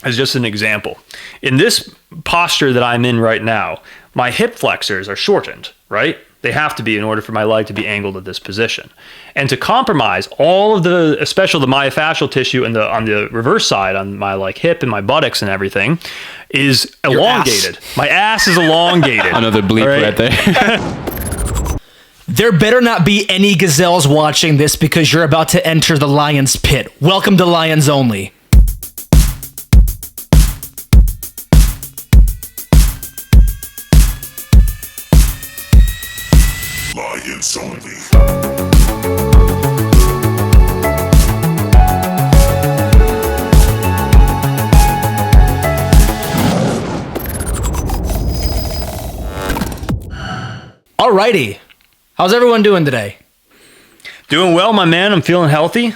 as just an example. In this posture that I'm in right now, my hip flexors are shortened, right? They have to be in order for my leg to be angled at this position. And to compromise all of the, especially the myofascial tissue and on the reverse side, on my like hip and my buttocks and everything, is elongated. My ass is elongated. Another bleep right there. There better not be any gazelles watching this because you're about to enter the lion's pit. Welcome to Lions Only. Lions Only. Alrighty. How's everyone doing today? Doing well, my man. I'm feeling healthy.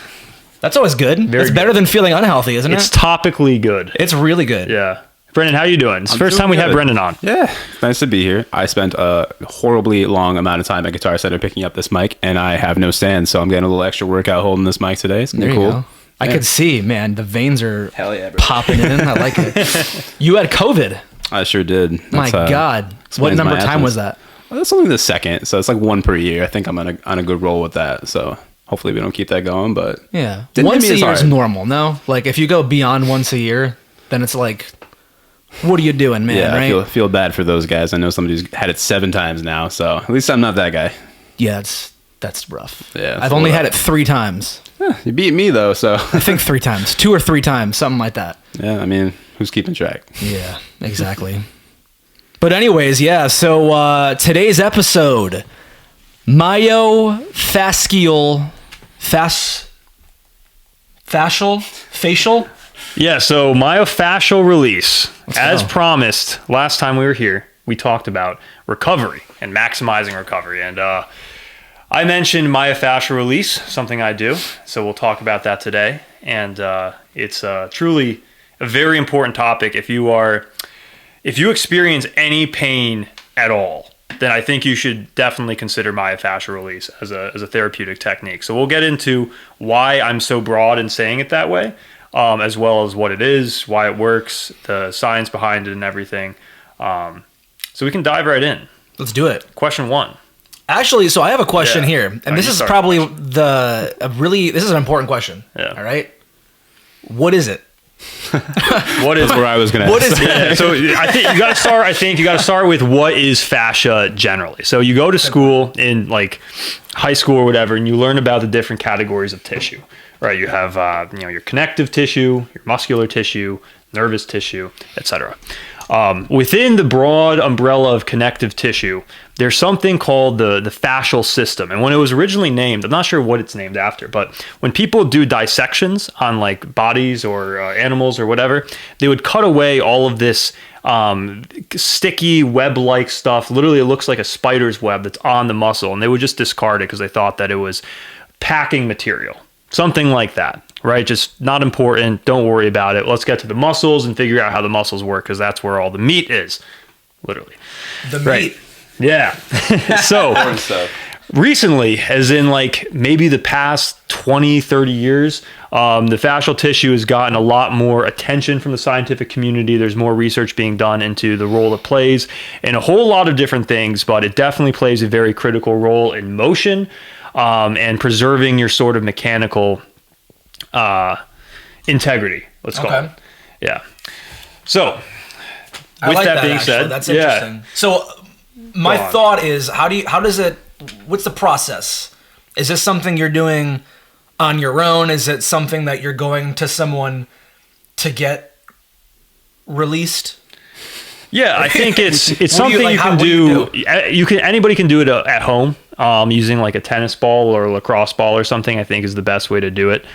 That's always good. It's better than feeling unhealthy, isn't it? It's topically good. It's really good. Yeah. Brendan, how you doing? It's the first time we had Brendan on. Yeah, nice to be here. I spent a horribly long amount of time at Guitar Center picking up this mic, and I have no stand, so I'm getting a little extra workout holding this mic today. It's gonna be cool. I could see, man. The veins are Hell yeah, bro. popping in. I like it. You had COVID. I sure did. My God. What number time was that? Well, that's only the second, so it's like one per year. I think I'm on a good roll with that, so hopefully we don't keep that going, but... Yeah. Didn't Once hit me a as year is hard. normal, no? Like, if you go beyond once a year, then it's like, what are you doing, man, Yeah, right? I feel bad for those guys. I know somebody's had it 7 times now, so at least I'm not that guy. Yeah, that's rough. Yeah, it's I've a only little had it 3 times. You beat me, though, so... I think 3 times. 2 or 3 times, something like that. Yeah, I mean, who's keeping track? Yeah, exactly. But anyways, yeah, so today's episode, myofascial, facial? Yeah, so myofascial release. As go. promised, last time we were here, we talked about recovery and maximizing recovery. And I mentioned myofascial release, something I do. So we'll talk about that today. And it's truly a very important topic. If you experience any pain at all, then I think you should definitely consider myofascial release as a therapeutic technique. So we'll get into why I'm so broad in saying it that way, as well as what it is, why it works, the science behind it and everything. So we can dive right in. Let's do it. Question 1. Actually, so I have a question here, and Alright, this you is start. probably this is an important question. Yeah. All right. What is it? What is That's where I was going to What is it? Yeah, so I think you got to start with what is fascia generally. So you go to school in like high school or whatever, and you learn about the different categories of tissue, right? You have your connective tissue, your muscular tissue, nervous tissue, etc. Within the broad umbrella of connective tissue, there's something called the fascial system. And when it was originally named, I'm not sure what it's named after, but when people do dissections on like bodies or animals or whatever, they would cut away all of this sticky web-like stuff. Literally, it looks like a spider's web that's on the muscle, and they would just discard it because they thought that it was packing material. Something like that, right? Just not important. Don't worry about it. Let's get to the muscles and figure out how the muscles work because that's where all the meat is, literally. The Right. meat. Yeah. So recently, as in like maybe the past 20, 30 years, the fascial tissue has gotten a lot more attention from the scientific community. There's more research being done into the role it plays in a whole lot of different things, but it definitely plays a very critical role in motion and preserving your sort of mechanical integrity, let's call it. Yeah. So, I with like that being actually. said, That's interesting. So my Go on. thought is, what's the process? Is this something you're doing on your own? Is it something that you're going to someone to get released? Yeah, I think it's What do you- something like, you how- can what do you do. Anybody can do it at home using like a tennis ball or a lacrosse ball or something. I think is the best way to do it.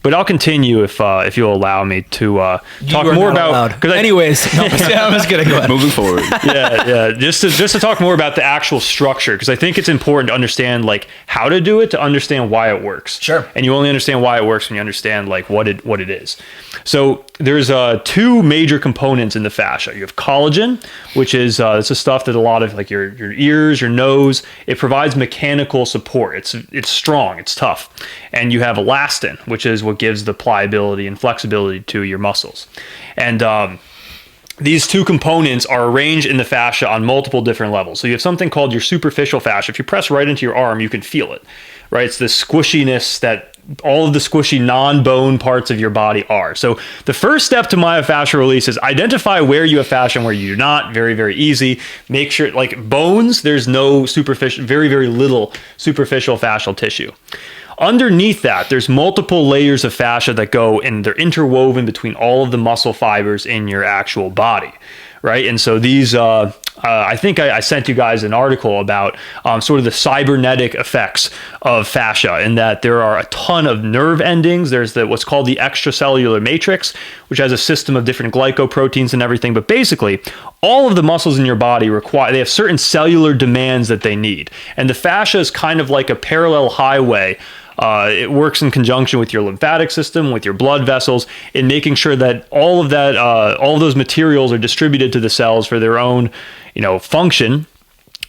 But I'll continue if you'll allow me to talk more about. Anyways, no, I'm just gonna go ahead. Moving forward. Yeah. Just to talk more about the actual structure, because I think it's important to understand like how to do it to understand why it works. Sure. And you only understand why it works when you understand like what it is. So there's 2 major components in the fascia. You have collagen, which is it's the stuff that a lot of like your ears, your nose, it provides mechanical support. It's strong, it's tough. And you have elastin, elastin, which is what gives the pliability and flexibility to your muscles. And these two components are arranged in the fascia on multiple different levels. So you have something called your superficial fascia. If you press right into your arm, you can feel it, right? It's the squishiness that all of the squishy non-bone parts of your body are. So the first step to myofascial release is identify where you have fascia and where you do not. Very, very easy. Make sure, like bones, there's no superficial, very, very little superficial fascial tissue. Underneath that, there's multiple layers of fascia that go and they're interwoven between all of the muscle fibers in your actual body, right? And so these, I think I sent you guys an article about sort of the cybernetic effects of fascia, in that there are a ton of nerve endings. There's what's called the extracellular matrix, which has a system of different glycoproteins and everything. But basically, all of the muscles in your body they have certain cellular demands that they need. And the fascia is kind of like a parallel highway. It works in conjunction with your lymphatic system, with your blood vessels, in making sure that all of those materials are distributed to the cells for their own, function,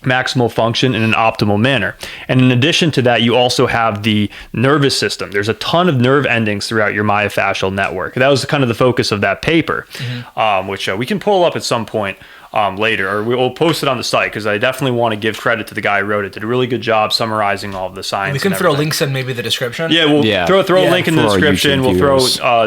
maximal function in an optimal manner. And in addition to that, you also have the nervous system. There's a ton of nerve endings throughout your myofascial network. That was kind of the focus of that paper, which we can pull up at some point later, or we'll post it on the site, because I definitely want to give credit to the guy who wrote it. Did a really good job summarizing all of the science. We can throw links in maybe the description. Yeah, we'll throw a link in the description. We'll throw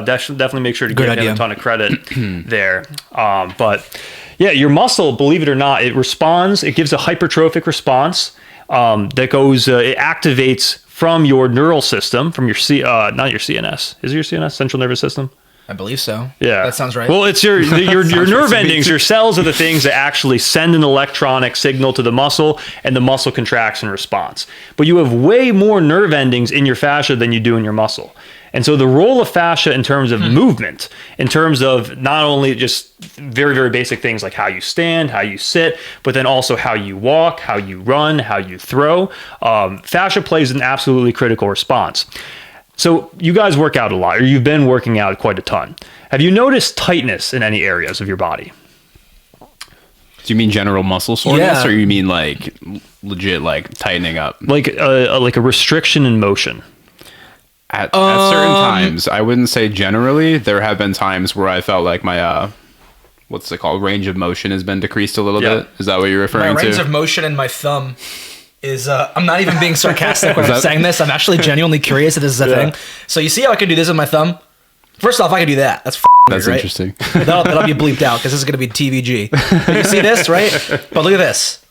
definitely make sure to give him a ton of credit there. But yeah, your muscle, believe it or not, it responds. It gives a hypertrophic response that goes. It activates from your neural system, from your not your CNS. Is it your CNS, central nervous system? I believe so. Yeah, that sounds right. Well, it's your nerve endings. Your cells are the things that actually send an electronic signal to the muscle, and the muscle contracts in response. But you have way more nerve endings in your fascia than you do in your muscle. And so the role of fascia in terms of movement, in terms of not only just very, very basic things like how you stand, how you sit, but then also how you walk, how you run, how you throw, fascia plays an absolutely critical response. So you guys work out a lot, or you've been working out quite a ton. Have you noticed tightness in any areas of your body? Do you mean general muscle soreness, or you mean like legit like tightening up? Like a restriction in motion? At certain times, I wouldn't say generally. There have been times where I felt like my what's it called? Range of motion has been decreased a little bit. Is that what you're referring to? My range of motion in my thumb is I'm not even being sarcastic when I'm saying this. I'm actually genuinely curious if this is a thing. So you see how I can do this with my thumb? First off, I can do that. That's weird, right? Interesting. That'll be bleeped out because this is going to be TVG. But you see this, right? But look at this.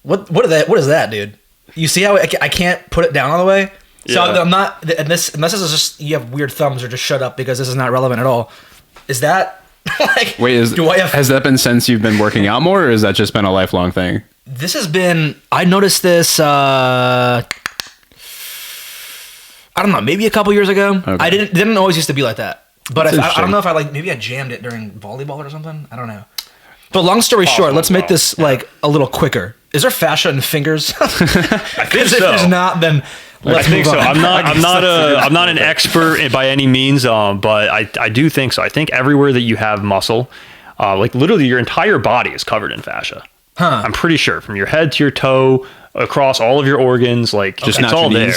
What is that, dude? You see how I can't put it down all the way? So I'm not, and this, unless this is just, you have weird thumbs, or just shut up because this is not relevant at all. Is that like, wait, has that been since you've been working out more, or has that just been a lifelong thing? This has been, I noticed this, I don't know, maybe a couple years ago. Okay. I didn't always used to be like that. But I don't know if maybe I jammed it during volleyball or something. I don't know. But long story short, let's make this like a little quicker. Is there fascia in fingers? I think so. If there's not, then let's move on. I'm not an expert by any means, but I do think so. I think everywhere that you have muscle, like literally your entire body is covered in fascia. Huh. I'm pretty sure, from your head to your toe, across all of your organs, like just it's all there.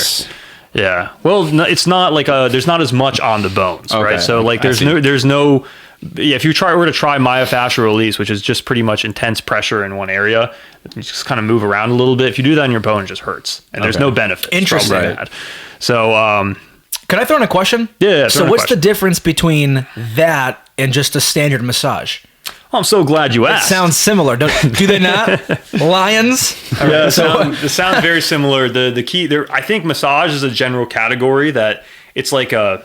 Yeah. Well, it's not like there's not as much on the bones, right? So like there's no. Yeah, if you were to try myofascial release, which is just pretty much intense pressure in one area, you just kind of move around a little bit. If you do that in your bone, it just hurts, and there's no benefit. Interesting. That. So, can I throw in a question? Yeah. So, what's the difference between that and just a standard massage? I'm so glad you asked. It sounds similar. Do they not? Lions? Yeah, it sounds very similar. The key there, I think massage is a general category that it's like a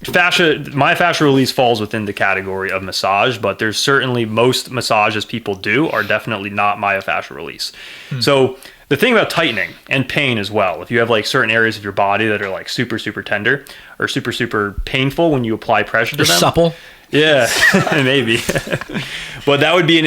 myofascial release falls within the category of massage, but there's certainly most massages people do are definitely not myofascial release. So the thing about tightening and pain as well, if you have like certain areas of your body that are like super, super tender or super, super painful when you apply pressure to them. Supple. Yeah, maybe. But that would be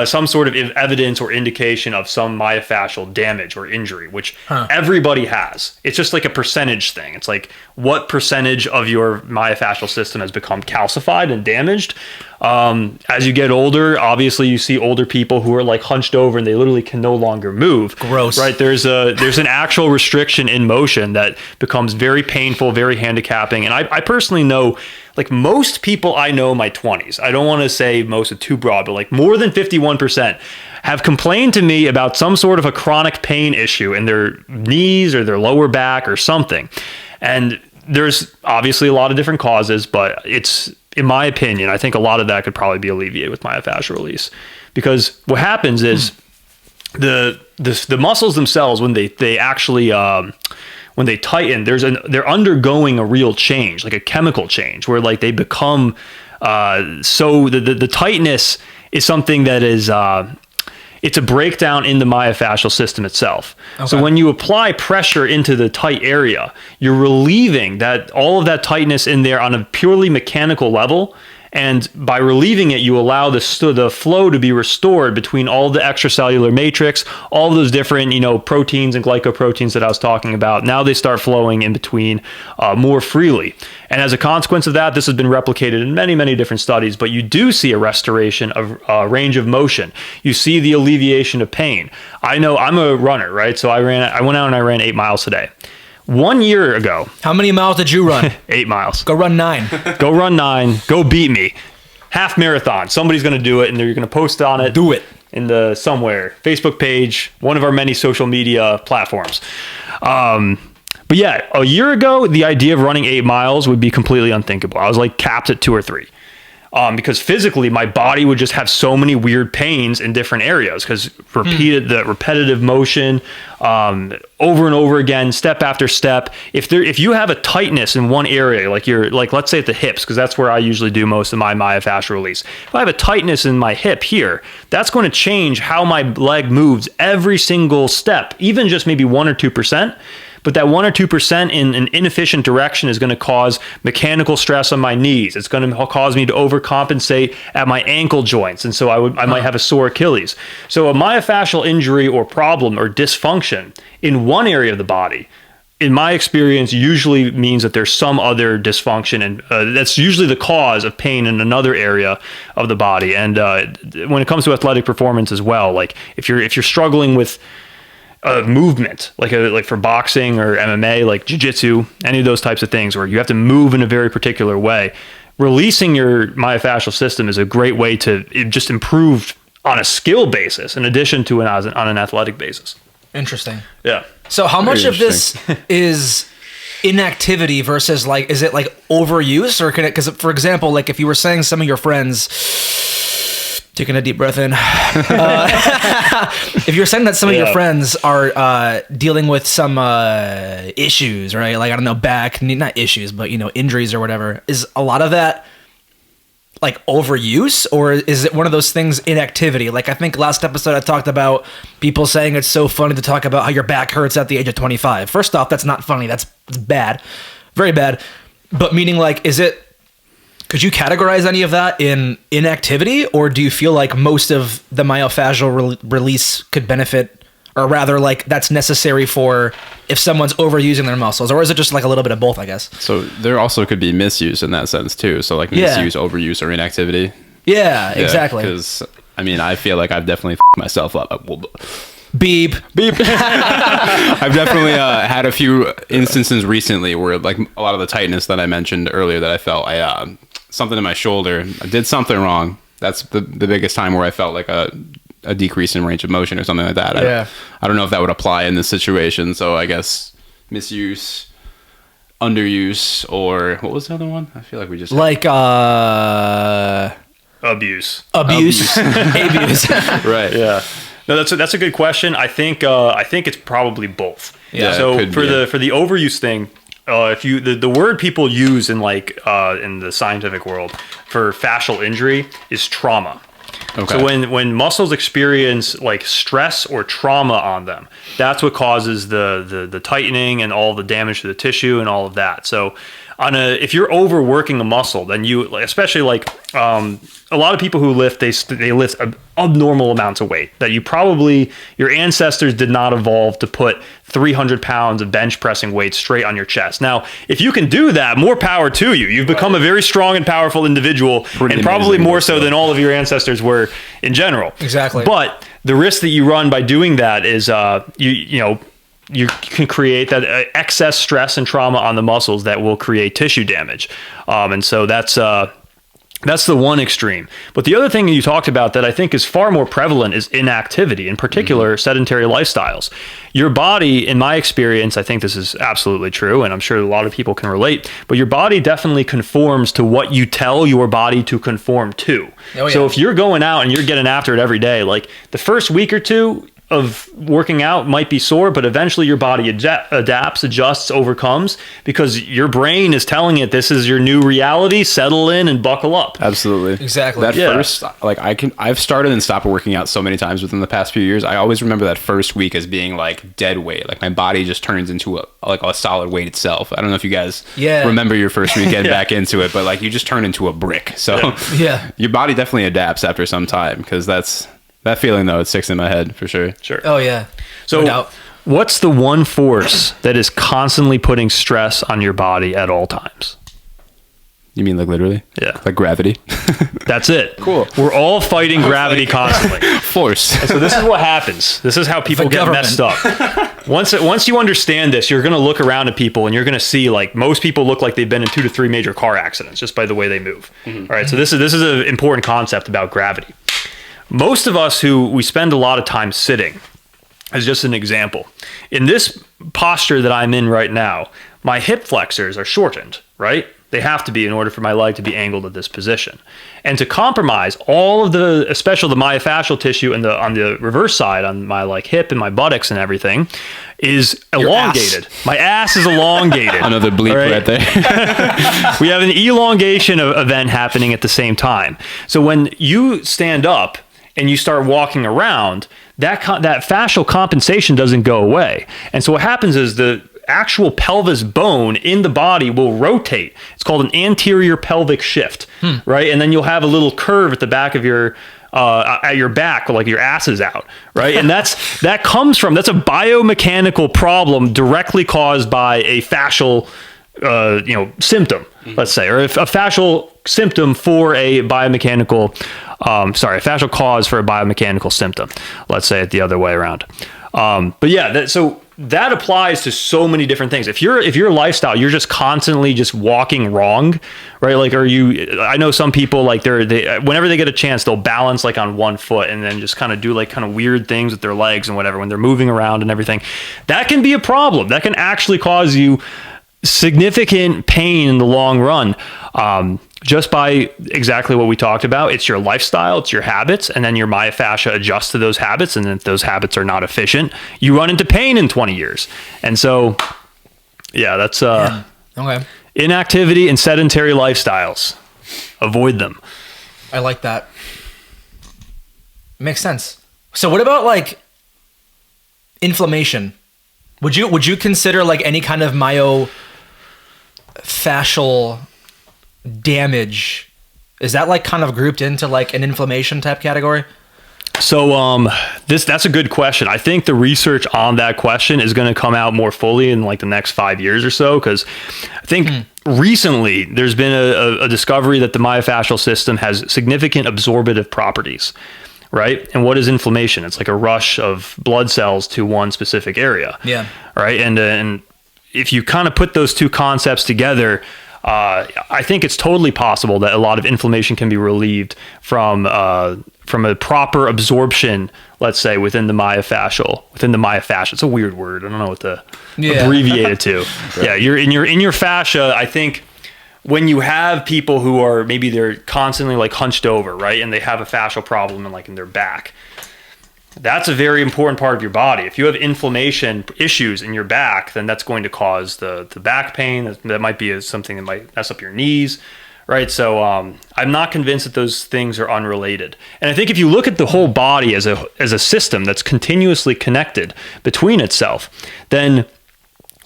some sort of evidence or indication of some myofascial damage or injury, which everybody has. It's just like a percentage thing. It's like what percentage of your myofascial system has become calcified and damaged. As you get older, obviously you see older people who are like hunched over and they literally can no longer move. Gross. Right? There's an actual restriction in motion that becomes very painful, very handicapping. And I personally know, like most people I know in my 20s, I don't want to say most is too broad, but like more than 51% have complained to me about some sort of a chronic pain issue in their knees or their lower back or something. And there's obviously a lot of different causes, but it's, in my opinion, I think a lot of that could probably be alleviated with myofascial release. Because what happens is the muscles themselves, when they actually when they tighten, they're undergoing a real change, like a chemical change, where like they become so the tightness is something that is it's a breakdown in the myofascial system itself. Okay. So when you apply pressure into the tight area, you're relieving that all of that tightness in there on a purely mechanical level. And by relieving it, you allow the flow to be restored between all the extracellular matrix, all those different, proteins and glycoproteins that I was talking about. Now they start flowing in between more freely. And as a consequence of that, this has been replicated in many, many different studies, but you do see a restoration of range of motion. You see the alleviation of pain. I know I'm a runner, right? So I went out and I ran 8 miles today. 1 year ago. How many miles did you run? 8 miles. Go run 9. Go run 9. Go beat me. Half marathon. Somebody's going to do it, and they're going to post on it. Do it. In the somewhere. Facebook page, one of our many social media platforms. But yeah, a year ago, the idea of running 8 miles would be completely unthinkable. I was like capped at 2 or 3. Because physically my body would just have so many weird pains in different areas because the repetitive motion over and over again, step after step. If you have a tightness in one area, like let's say at the hips, because that's where I usually do most of my myofascial release. If I have a tightness in my hip here, that's going to change how my leg moves every single step, even just maybe 1 or 2%. But that 1 or 2% in an inefficient direction is going to cause mechanical stress on my knees. It's going to cause me to overcompensate at my ankle joints. And so I might have a sore Achilles. So a myofascial injury or problem or dysfunction in one area of the body, in my experience, usually means that there's some other dysfunction. And that's usually the cause of pain in another area of the body. And when it comes to athletic performance as well, like if you're struggling with movement, like for boxing or MMA, like jiu-jitsu, any of those types of things where you have to move in a very particular way, releasing your myofascial system is a great way to just improve on a skill basis in addition to on an athletic basis. Interesting. Yeah. So how much of this is inactivity versus like, is it like overuse, or can it, because for example, like if you were saying some of your friends, taking a deep breath in. If you're saying that some of your friends are dealing with some issues, right? Like, I don't know, not issues, but, injuries or whatever. Is a lot of that like overuse, or is it one of those things, inactivity? Like, I think last episode I talked about people saying it's so funny to talk about how your back hurts at the age of 25. First off, that's not funny. That's bad. Very bad. But meaning, like, could you categorize any of that in inactivity, or do you feel like most of the myofascial release could benefit, or rather like that's necessary for if someone's overusing their muscles, or is it just like a little bit of both, I guess? So there also could be misuse in that sense too. So like misuse, overuse, or inactivity. Yeah, exactly. Because I feel like I've definitely f***ed myself up. Beep. I've definitely had a few instances recently where like a lot of the tightness that I mentioned earlier that I felt, something in my shoulder, I did something wrong. That's the biggest time where I felt like a decrease in range of motion or something like that. I don't know if that would apply in this situation. So I guess misuse, underuse, or what was the other one? I feel like we just abuse. Abuse. Right. Yeah. No, that's a good question. I think it's probably both. Yeah. So for the overuse thing, if the word people use in in the scientific world for fascial injury is trauma. Okay. So when muscles experience like stress or trauma on them, that's what causes the tightening and all the damage to the tissue and all of that. So if you're overworking a muscle, then you, especially like a lot of people who lift, they lift abnormal amounts of weight that your ancestors did not evolve to put 300 pounds of bench pressing weight straight on your chest. Now, if you can do that, more power to you. You've become a very strong and powerful individual, and probably more so than all of your ancestors were in general. Exactly. But the risk that you run by doing that is, you can create that excess stress and trauma on the muscles that will create tissue damage. And so that's the one extreme. But the other thing you talked about that I think is far more prevalent is inactivity, in particular sedentary lifestyles. Your body, in my experience, I think this is absolutely true, and I'm sure a lot of people can relate, but your body definitely conforms to what you tell your body to conform to. Oh, yeah. So if you're going out and you're getting after it every day, like the first week or two of working out might be sore, but eventually your body adapts, adjusts, overcomes, because your brain is telling it this is your new reality. Settle in and buckle up. Absolutely. Exactly. That Yeah. first, like I've started and stopped working out so many times within the past few years. I always remember that first week as being like dead weight. Like my body just turns into a solid weight itself. I don't know if you guys remember your first week getting back into it, but like you just turn into a brick. So Yeah. your body definitely adapts after some time, because that feeling though, it sticks in my head for sure. Sure. Oh yeah. So No doubt. what's the one force that is constantly putting stress on your body at all times? You mean like literally? Yeah. Like gravity? That's it. Cool. We're all fighting gravity constantly. Force. And so this is what happens. This is how people The get government. messed up. Once you understand this, you're going to look around at people and you're going to see like most people look like they've been in 2 to 3 major car accidents just by the way they move. All right. So this is an important concept about gravity. Most of us we spend a lot of time sitting, as just an example. In this posture that I'm in right now, my hip flexors are shortened, right? They have to be in order for my leg to be angled at this position. And to compromise all of especially the myofascial tissue and on the reverse side, on my like hip and my buttocks and everything, is elongated. My ass is elongated. Another bleep right there. We have an elongation event happening at the same time. So when you stand up and you start walking around, that fascial compensation doesn't go away. And so what happens is the actual pelvis bone in the body will rotate. It's called an anterior pelvic shift, right? And then you'll have a little curve at the back of your at your back, like your ass is out, right? And that's a biomechanical problem directly caused by a fascial symptom, let's say, or a fascial symptom for a biomechanical, a fascial cause for a biomechanical symptom, let's say it the other way around. But yeah, so that applies to so many different things. If your lifestyle, you're just constantly just walking wrong, right? Like, I know some people like they whenever they get a chance, they'll balance like on one foot and then just kind of do like kind of weird things with their legs and whatever when they're moving around and everything. That can be a problem. That can actually cause you significant pain in the long run. Just by exactly what we talked about. It's your lifestyle, it's your habits, and then your myofascia adjusts to those habits. And if those habits are not efficient, you run into pain in 20 years. And so, yeah, that's Okay. Inactivity and sedentary lifestyles. Avoid them. I like that. Makes sense. So what about like inflammation? Would you consider like any kind of myofascial damage, is that like kind of grouped into like an inflammation type category? So that's a good question. I think the research on that question is going to come out more fully in like the next 5 years or so, because I think recently there's been a discovery that the myofascial system has significant absorptive properties, right? And what is inflammation? It's like a rush of blood cells to one specific area. Yeah. Right. And if you kind of put those two concepts together, I think it's totally possible that a lot of inflammation can be relieved from a proper absorption, let's say, within the myofascial. It's a weird word. I don't know what to abbreviate it to. Yeah, you're in your fascia. I think when you have people who are maybe they're constantly like hunched over, right, and they have a fascial problem in their back. That's a very important part of your body. If you have inflammation issues in your back, then that's going to cause the back pain. That might be something that might mess up your knees, right? So I'm not convinced that those things are unrelated. And I think if you look at the whole body as a system that's continuously connected between itself, then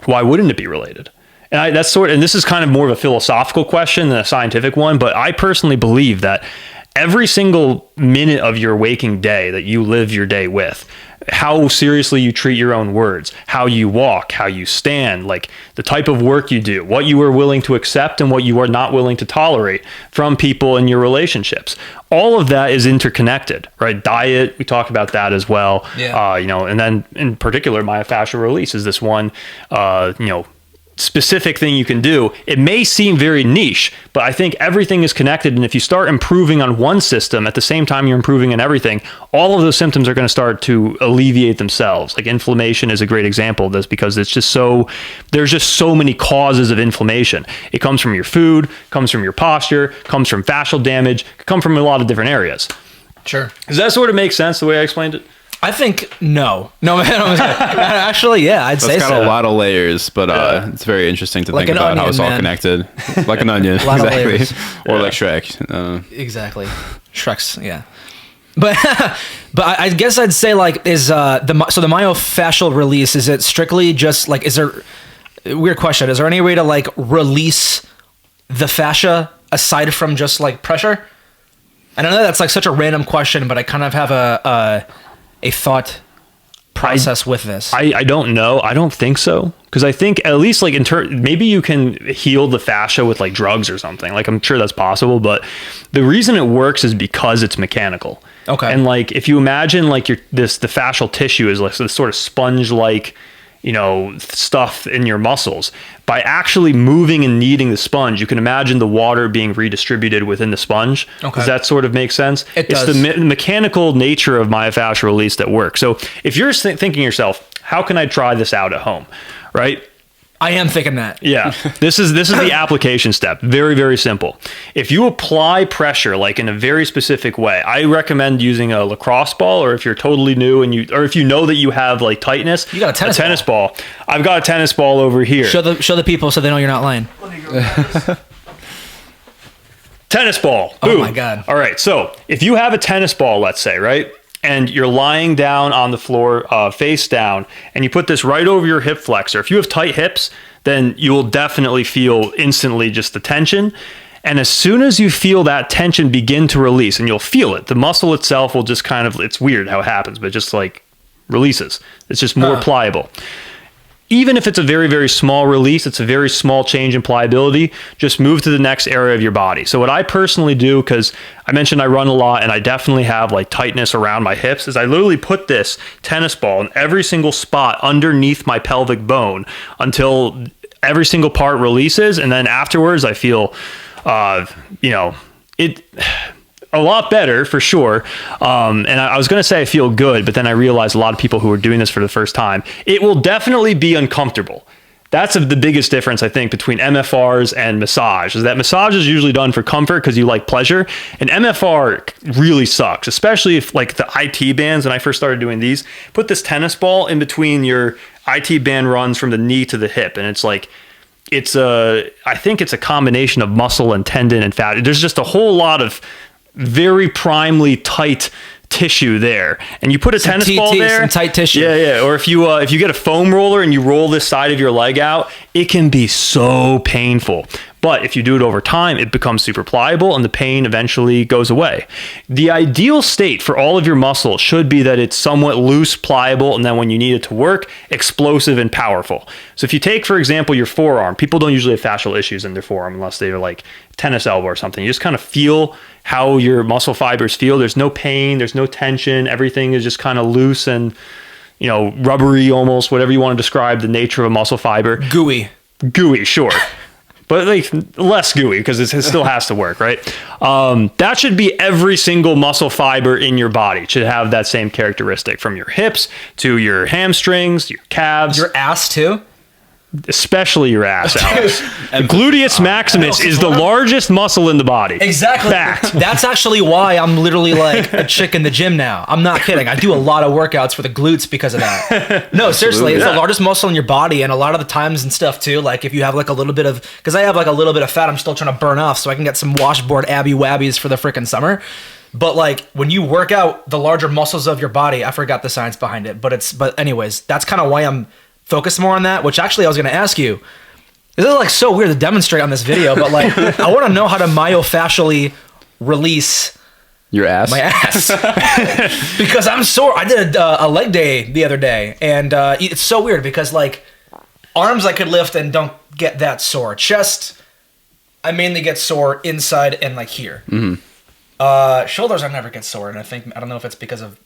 why wouldn't it be related? And and this is kind of more of a philosophical question than a scientific one, but I personally believe that every single minute of your waking day that you live your day with, how seriously you treat your own words, how you walk, how you stand, like the type of work you do, what you are willing to accept and what you are not willing to tolerate from people in your relationships. All of that is interconnected, right? Diet, we talk about that as well. Yeah. And then in particular, myofascial release is this one, specific thing you can do. It may seem very niche, but I think everything is connected. And if you start improving on one system at the same time you're improving in everything, all of those symptoms are going to start to alleviate themselves. Like inflammation is a great example of this because there's just so many causes of inflammation. It comes from your food, comes from your posture, comes from fascial damage, come from a lot of different areas. Sure. Does that sort of make sense the way I explained it? I think no. Actually, yeah, I'd say so. It's got a lot of layers, but it's very interesting to think about how it's all connected. Like an onion, exactly. Or like Shrek. Exactly. Shrek's, yeah. But I guess I'd say like is the myofascial release, is it strictly just like, is there, weird question, is there any way to like release the fascia aside from just like pressure? And I know that's like such a random question, but I kind of have a thought process with this. I don't know. I don't think so. Because I think at least like maybe you can heal the fascia with like drugs or something. Like I'm sure that's possible, but the reason it works is because it's mechanical. Okay. And like if you imagine like the fascial tissue is like this sort of sponge like, stuff in your muscles. By actually moving and kneading the sponge, you can imagine the water being redistributed within the sponge. Okay. Does that sort of make sense? It does. It's the mechanical nature of myofascial release that works. So if you're thinking to yourself, how can I try this out at home? Right? I am thinking that. Yeah. This is the application step. Very, very simple. If you apply pressure like in a very specific way, I recommend using a lacrosse ball, or if you're totally new or if you know that you have like tightness, you got a tennis ball. I've got a tennis ball over here. Show the people so they know you're not lying. Tennis ball. Boom. Oh my God. All right. So if you have a tennis ball, let's say, right? And you're lying down on the floor, face down, and you put this right over your hip flexor. If you have tight hips, then you will definitely feel instantly just the tension. And as soon as you feel that tension begin to release, and you'll feel it, the muscle itself will just kind of, it's weird how it happens, but it just like releases. It's just more pliable. Even if it's a very, very small release, it's a very small change in pliability, just move to the next area of your body. So what I personally do, because I mentioned I run a lot and I definitely have like tightness around my hips, is I literally put this tennis ball in every single spot underneath my pelvic bone until every single part releases. And then afterwards I feel, a lot better for sure. And I was going to say I feel good, but then I realized a lot of people who are doing this for the first time, it will definitely be uncomfortable. That's the biggest difference, I think, between MFRs and massage, is that massage is usually done for comfort because you like pleasure. And MFR really sucks, especially if like the IT bands, when I first started doing these, put this tennis ball in between your IT band runs from the knee to the hip. And it's like, I think it's a combination of muscle and tendon and fat. There's just a whole lot of very primely tight tissue there, and you put a tennis ball there, some tight tissue. Yeah. Or if you get a foam roller and you roll this side of your leg out, it can be so painful. But if you do it over time, it becomes super pliable and the pain eventually goes away. The ideal state for all of your muscles should be that it's somewhat loose, pliable, and then when you need it to work, explosive and powerful. So if you take, for example, your forearm, people don't usually have fascial issues in their forearm unless they're like tennis elbow or something. You just kind of feel how your muscle fibers feel. There's no pain, there's no tension. Everything is just kind of loose and, rubbery almost, whatever you want to describe the nature of a muscle fiber. Gooey, sure. But like less gooey because it still has to work, right? That should be every single muscle fiber in your body. It should have that same characteristic, from your hips to your hamstrings, your calves. Your ass too? Especially your ass, Alex. The gluteus maximus is the largest muscle in the body. Exactly. Fact. That's actually why I'm literally like a chick in the gym now. I'm not kidding. I do a lot of workouts for the glutes because of that. No, seriously, it's the largest muscle in your body, and a lot of the times and stuff too, like if you have like a little bit of, because I have like a little bit of fat I'm still trying to burn off so I can get some washboard abby wabbies for the freaking summer. But like when you work out the larger muscles of your body, I forgot the science behind it, but anyways, that's kind of why I'm focused more on that, which actually I was going to ask you. This is like so weird to demonstrate on this video, but like I want to know how to myofascially release Your ass? My ass. Because I'm sore. I did a leg day the other day, and it's so weird because, like, arms I could lift and don't get that sore. Chest, I mainly get sore inside and, like, here. Shoulders I never get sore, and I don't know if it's because of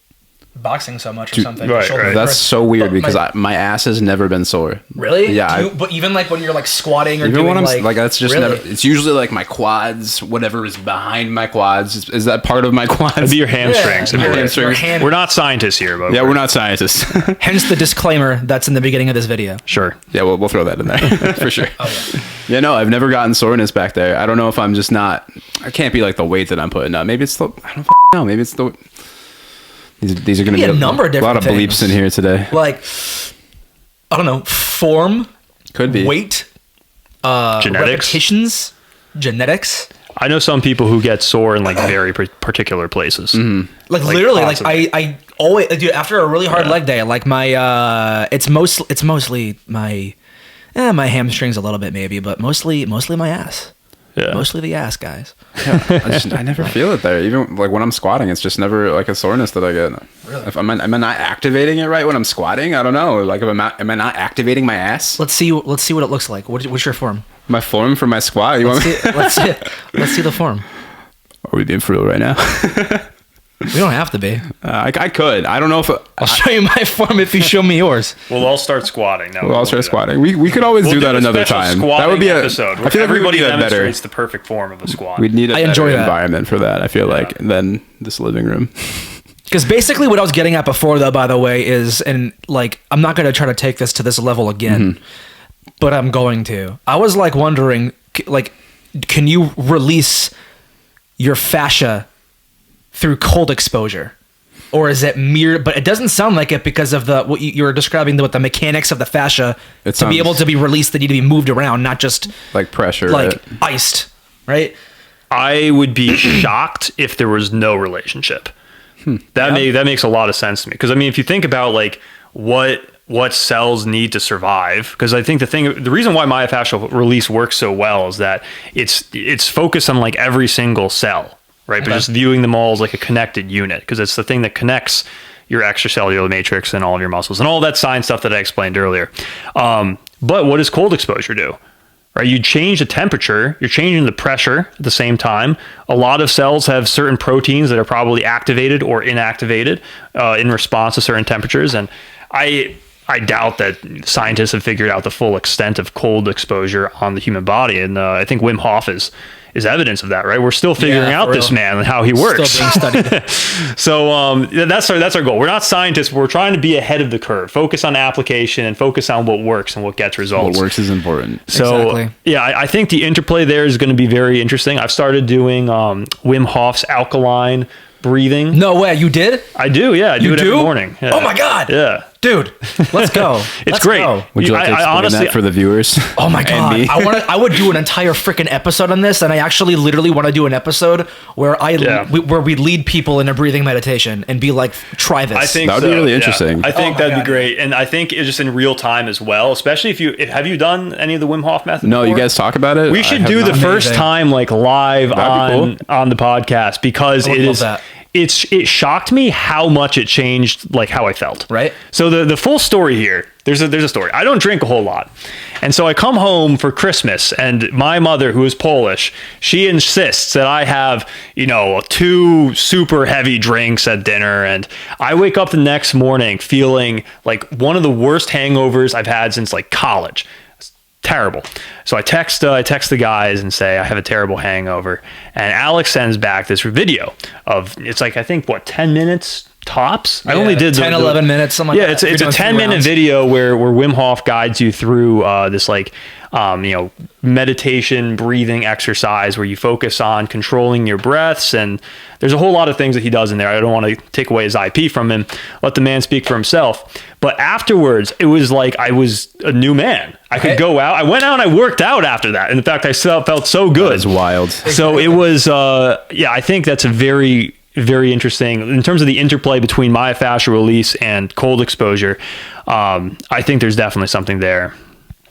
boxing so much or something. right, Shoulder right. That's hurts. so weird But because my ass has never been sore. Really? Yeah. But even like when you're like squatting or Even doing when I'm like that's just really? never. It's usually like my quads, whatever is behind my quads. Is that part of my quads? It'd be your hamstrings. Yeah, It'd be your hamstrings. hand- We're not scientists here, but Yeah, we're not scientists. Hence the disclaimer that's in the beginning of this video. sure. Yeah, we'll throw that in there for sure. Yeah, no, I've never gotten soreness back there. I don't know if I'm just not. I can't be like the weight that I'm putting up. Maybe it's the. I don't know. Maybe it's the. These are going to be a number of a lot of different bleeps things. in here today. Like, I don't know, form, Could be weight, Genetics. repetitions, genetics. I know some people who get sore in like very particular places. Like literally, like possibly. I always dude, after a really hard leg day, like my it's mostly my hamstrings a little bit maybe, but mostly my ass. Yeah. Mostly the ass, guys. I never feel it there. Even like when I'm squatting, it's just never like a soreness that I get. Really? If am I not activating it right when I'm squatting? I don't know. Like, am I not activating my ass? Let's see what it looks like. What's your form? My form for my squat? You want me? Let's see the form. Are we being for real right now? We don't have to be. I could. I don't know if I'll show you my form if you show me yours. We'll all start squatting. No, we'll all start squatting. We could always do that another time. That would be a episode. I feel like we would everybody need a better. demonstrates the perfect form of a squat. We'd need a I enjoy better that. environment for that. I feel like than this living room. Because basically what I was getting at before, though, by the way, is, and like, I'm not going to try to take this to this level again, but I'm going to. I was like wondering, like, can you release your fascia through cold exposure? Or is it mere? But it doesn't sound like it because of the what you were describing with the mechanics of the fascia It to be sounds- able to be released. They need to be moved around, not just Like pressure. like right? iced, right? I would be shocked if there was no relationship. That makes a lot of sense to me, because I mean, if you think about like what cells need to survive, because I think the reason why myofascial release works so well is that it's focused on like every single cell. Right, but just viewing them all as like a connected unit, because it's the thing that connects your extracellular matrix and all of your muscles and all that science stuff that I explained earlier. But what does cold exposure do? Right, you change the temperature, you're changing the pressure at the same time. A lot of cells have certain proteins that are probably activated or inactivated in response to certain temperatures, and I doubt that scientists have figured out the full extent of cold exposure on the human body, and I think Wim Hof is evidence of that, right? We're still figuring Yeah, out for this real. man and how he works. Still being studied. So that's our goal. We're not scientists. We're trying to be ahead of the curve. Focus on application and focus on what works and what gets results. What works is important. So Exactly. yeah, I think the interplay there is going to be very interesting. I've started doing Wim Hof's alkaline breathing. No way, you did? I do. Yeah, I do You it every do? morning. Yeah. Oh my God. Yeah. Dude, let's go. It's Let's great. go. Would you like to I explain honestly- that for the viewers? Oh my God. And me? I would do an entire freaking episode on this, and I actually literally want to do an episode where where we lead people in a breathing meditation and be like, try this. I think That would be really yeah. interesting. I think Oh my that'd God. be great, and I think it's just in real time as well. Especially if have you done any of the Wim Hof method? No, you before? guys talk about it. We I should have do the not. first Amazing. time like live That'd be on the podcast, because I would it love is. that. It shocked me how much it changed, like how I felt. Right. So the full story here. There's a story. I don't drink a whole lot, and so I come home for Christmas, and my mother, who is Polish, she insists that I have 2 super heavy drinks at dinner, and I wake up the next morning feeling like one of the worst hangovers I've had since like college. Terrible. So I text the guys and say I have a terrible hangover, and Alex sends back this video of, it's like, I think 10 minutes tops. I only did 10, 11 minutes, something like that. it's You're a doing 10-minute 3 rounds. video where Wim Hof guides you through this like meditation breathing exercise where you focus on controlling your breaths, and there's a whole lot of things that he does in there. I don't want to take away his IP from him. Let the man speak for himself. But afterwards, it was like I was a new man. I could go out. I went out and I worked out after that. In fact, I felt so good. That is wild. So it was, I think that's a very, very interesting in terms of the interplay between myofascial release and cold exposure. I think there's definitely something there.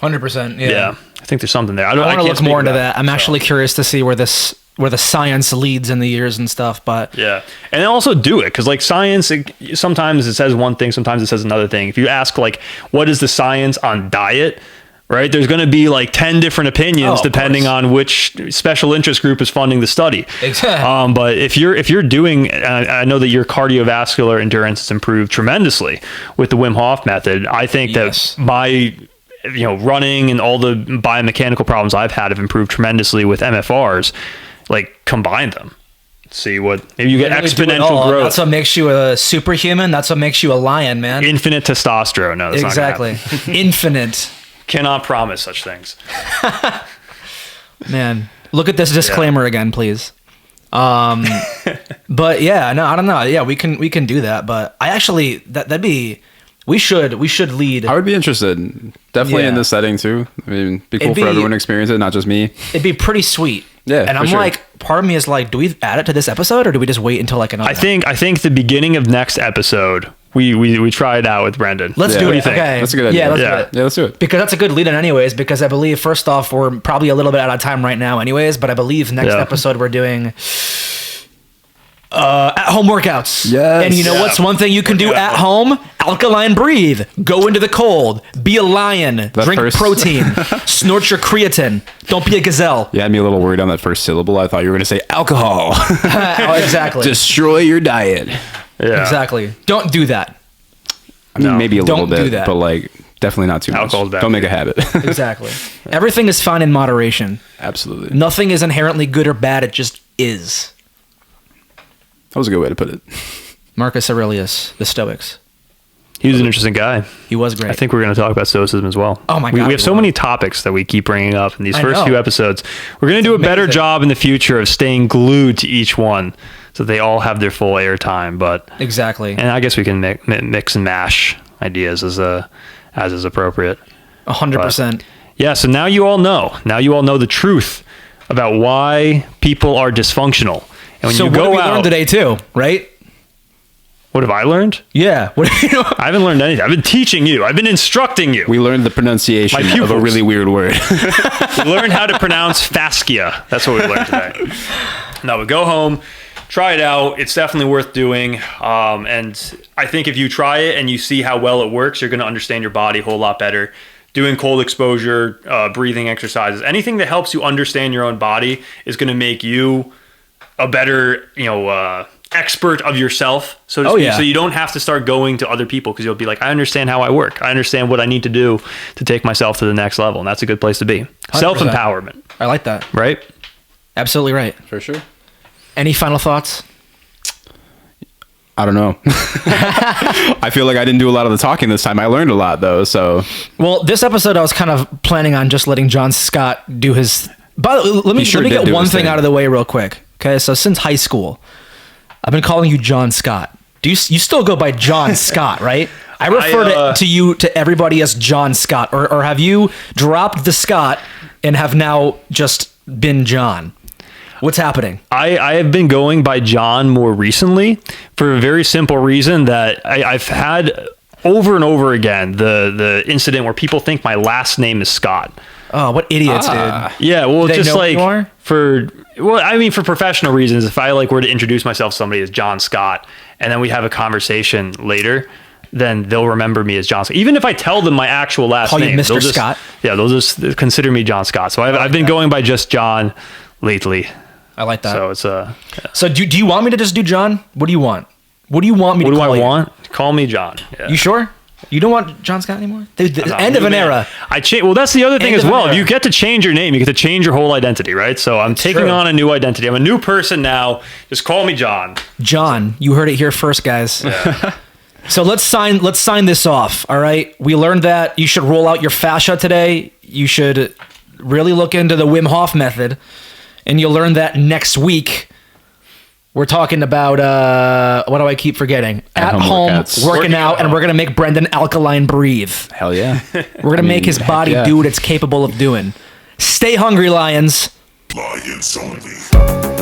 100%. Yeah. I think there's something there. I want to can't look speak more into about that. I'm actually curious to see where this where the science leads in the years and stuff. But Yeah. And then also do it. Because like science, sometimes it says one thing, sometimes it says another thing. If you ask like, what is the science on diet? Right. There's going to be like 10 different opinions depending on which special interest group is funding the study. Exactly. But if you're doing, I know that your cardiovascular endurance has improved tremendously with the Wim Hof method. I think that my running and all the biomechanical problems I've had have improved tremendously with MFRs. Like combine them, see what maybe you get exponential growth. That's what makes you a superhuman. That's what makes you a lion, man. Infinite testosterone. No, that's exactly. Not gonna happen. Infinite. Cannot promise such things. Man, look at this disclaimer again, please. But yeah, no, I don't know. Yeah, we can do that. But I actually that'd be. We should lead. I would be interested, definitely in this setting too. I mean, it'd be cool for everyone to experience it, not just me. It'd be pretty sweet. Yeah, and I'm like, part of me is like, do we add it to this episode or do we just wait until like another? I think the beginning of next episode we try it out with Brendan. Let's do it. What do you think? Okay. That's a good idea. Yeah, let's do it. Yeah, let's do it. Because that's a good lead in anyways, because I believe first off, we're probably a little bit out of time right now anyways, but I believe next episode we're doing at-home workouts. Yes. And you know what's one thing you can do at home? Alkaline breathe. Go into the cold. Be a lion. Drink protein. Snort your creatine. Don't be a gazelle. You had me a little worried on that first syllable. I thought you were going to say alcohol. Exactly. Destroy your diet. Yeah. Exactly. Don't do that. I mean, maybe a little bit, do that. but like definitely not too much. Alcohol's bad. Don't make a habit. Exactly. Everything is fine in moderation. Absolutely. Nothing is inherently good or bad. It just is. That was a good way to put it. Marcus Aurelius, the Stoics. He was an interesting guy. He was great. I think we're going to talk about Stoicism as well. Oh my God. We have so many topics that we keep bringing up in these first few episodes. We're going to do a better job in the future of staying glued to each one so they all have their full airtime. But exactly. And I guess we can mix and mash ideas as is appropriate. 100%. Yeah, so now you all know. Now you all know the truth about why people are dysfunctional. And when so you what go did we out, learn today too, right? What have I learned? Yeah. I haven't learned anything. I've been teaching you. I've been instructing you. We learned the pronunciation of a really weird word. We learned how to pronounce fascia. That's what we learned today. Now we go home, try it out. It's definitely worth doing. And I think if you try it and you see how well it works, you're going to understand your body a whole lot better. Doing cold exposure, breathing exercises, anything that helps you understand your own body is going to make you a better, expert of yourself, so to speak. Yeah. So you don't have to start going to other people because you'll be like, I understand how I work. I understand what I need to do to take myself to the next level. And that's a good place to be. 100%. Self-empowerment. I like that. Right? Absolutely right. For sure. Any final thoughts? I don't know. I feel like I didn't do a lot of the talking this time. I learned a lot though. So, well, this episode I was kind of planning on just letting John Scott do his. But let me get one thing out of the way real quick. Okay, so since high school, I've been calling you John Scott. You still go by John Scott, right? I refer to everybody as John Scott, or have you dropped the Scott and have now just been John? What's happening? I have been going by John more recently for a very simple reason that I've had over and over again the incident where people think my last name is Scott. Oh, what idiots, dude. Yeah, well, just like for professional reasons, if I were to introduce myself to somebody as John Scott and then we have a conversation later, then they'll remember me as John Scott. Even if I tell them my actual last name. Call you Mr. Scott? Yeah, they'll just consider me John Scott. So I've been going by just John lately. I like that. So it's yeah. So do you want me to just do John? What do you want? What do you want me to call you? What do I want? Call me John. Yeah. You sure? You don't want John Scott anymore? The end of an era. Well, that's the other thing as well. If you get to change your name, you get to change your whole identity, right? So I'm taking on a new identity. I'm a new person now. Just call me John. John, you heard it here first, guys. Yeah. So let's sign this off. All right. We learned that you should roll out your fascia today. You should really look into the Wim Hof method, and you'll learn that next week. We're talking about, what do I keep forgetting? At home working out, and we're going to make Brendan alkaline breathe. Hell yeah. We're going to make his body do what it's capable of doing. Stay hungry, Lions. Lions only.